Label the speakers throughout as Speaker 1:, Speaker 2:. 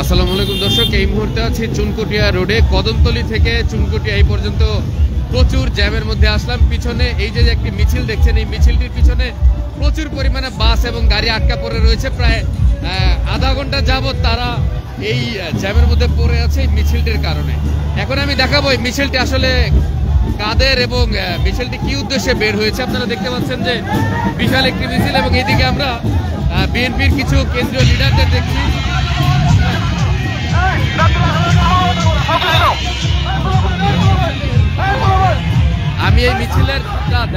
Speaker 1: আসসালামু আলাইকুম দর্শক, এই মুহূর্তে আছি চুনকুটিয়া রোডে। কদমতলী থেকে চুনকুটিয়া এই পর্যন্ত প্রচুর জ্যামের মধ্যে আসলাম। পিছনে এই যে একটি মিছিল দেখছেন, এই মিছিলটির পিছনে প্রচুর পরিমাণে বাস এবং গাড়ি আটকা পড়ে রয়েছে। প্রায় আধা ঘন্টা যাবত তারা এই জ্যামের মধ্যে পড়ে আছে এই মিছিলটির কারণে। এখন আমি দেখাবো এই মিছিলটি আসলে কাদের এবং মিছিলটি কি উদ্দেশ্যে বের হয়েছে। আপনারা দেখতে পাচ্ছেন যে বিশাল একটি মিছিল এবং এইদিকে আমরা বিএনপির কিছু কেন্দ্রীয় লিডারদের দেখছি। আমি এই মিছিলের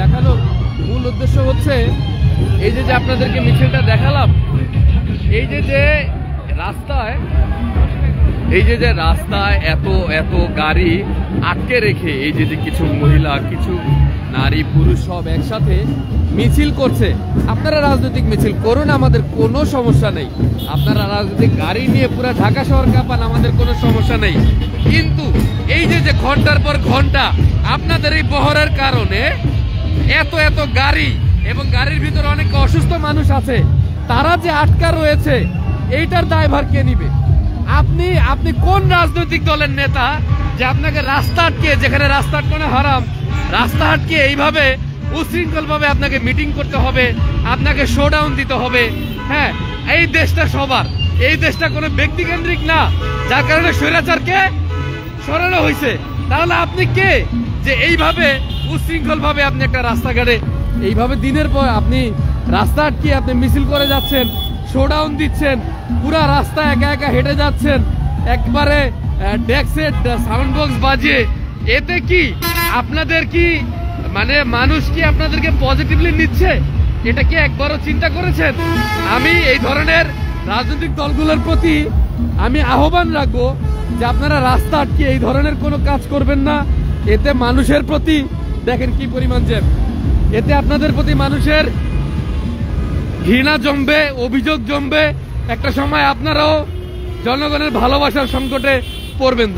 Speaker 1: দেখানোর মূল উদ্দেশ্য হচ্ছে এই যে আপনাদেরকে মিছিলটা দেখালাম, এই যে রাস্তায় এত এত গাড়ি আটকে রেখে এই যে কিছু মহিলা, কিছু নারী, পুরুষ সব একসাথে মিছিল করছে। আপনারা রাজনৈতিক মিছিল করুন, আমাদের কোনো সমস্যা নেই। আপনারা রাজনৈতিক গাড়ি নিয়ে পুরো ঢাকা শহর কাঁপান, আমাদের কোনো সমস্যা নেই। কিন্তু এই যে ঘন্টার পর ঘন্টা আপনাদের এই বহরের কারণে এত এত গাড়ি এবং গাড়ির ভিতরে অনেক অসুস্থ মানুষ আছে, তারা যে আটকা রয়েছে এইটার দায়ভার কে নিবে? আপনি কোন রাজনৈতিক দলের নেতা যে আপনাকে রাস্তা আটকে, যেখানে রাস্তা আটকানো হারাম, রাস্তা আটকে এইভাবে উশৃঙ্খল ভাবে আপনাকে মিটিং করতে হবে, আপনাকে শোডাউন দিতে হবে? হ্যাঁ, এই দেশটা সবার, এই দেশটা কোনো ব্যক্তিকেন্দ্রিক না, যার কারণে স্বৈরাচারকে সরানো হয়েছে। তাহলে আপনি কে যে এইভাবে উশৃঙ্খল ভাবে আপনি একটা রাস্তাঘাটে এইভাবে দিনের পর আপনি রাস্তা আটকে আপনি মিছিল করে যাচ্ছেন, শোডাউন দিচ্ছেন, পুরা রাস্তা একা একা হেঁটে যাচ্ছেন, একবারে ডেক্সের সাউন্ড বক্স বাজিয়ে? এতে কি আপনাদের কি মানে মানুষ কি আপনাদেরকে পজিটিভলি নিচ্ছে? এটা কি একবারও চিন্তা করেছেন? আমি এই ধরনের রাজনৈতিক দলগুলোর প্রতি আমি আহ্বান রাখবো যে আপনারা রাস্তা আটকে এই ধরনের কোনো কাজ করবেন না। এতে মানুষের প্রতি দেখেন কি পরিমাণ জ্যাম, এতে আপনাদের প্রতি মানুষের ঘৃণা জমবে, অভিযোগ জমবে। একটা সময় আপনারাও জনগণের ভালোবাসার সংকটে পড়বেন।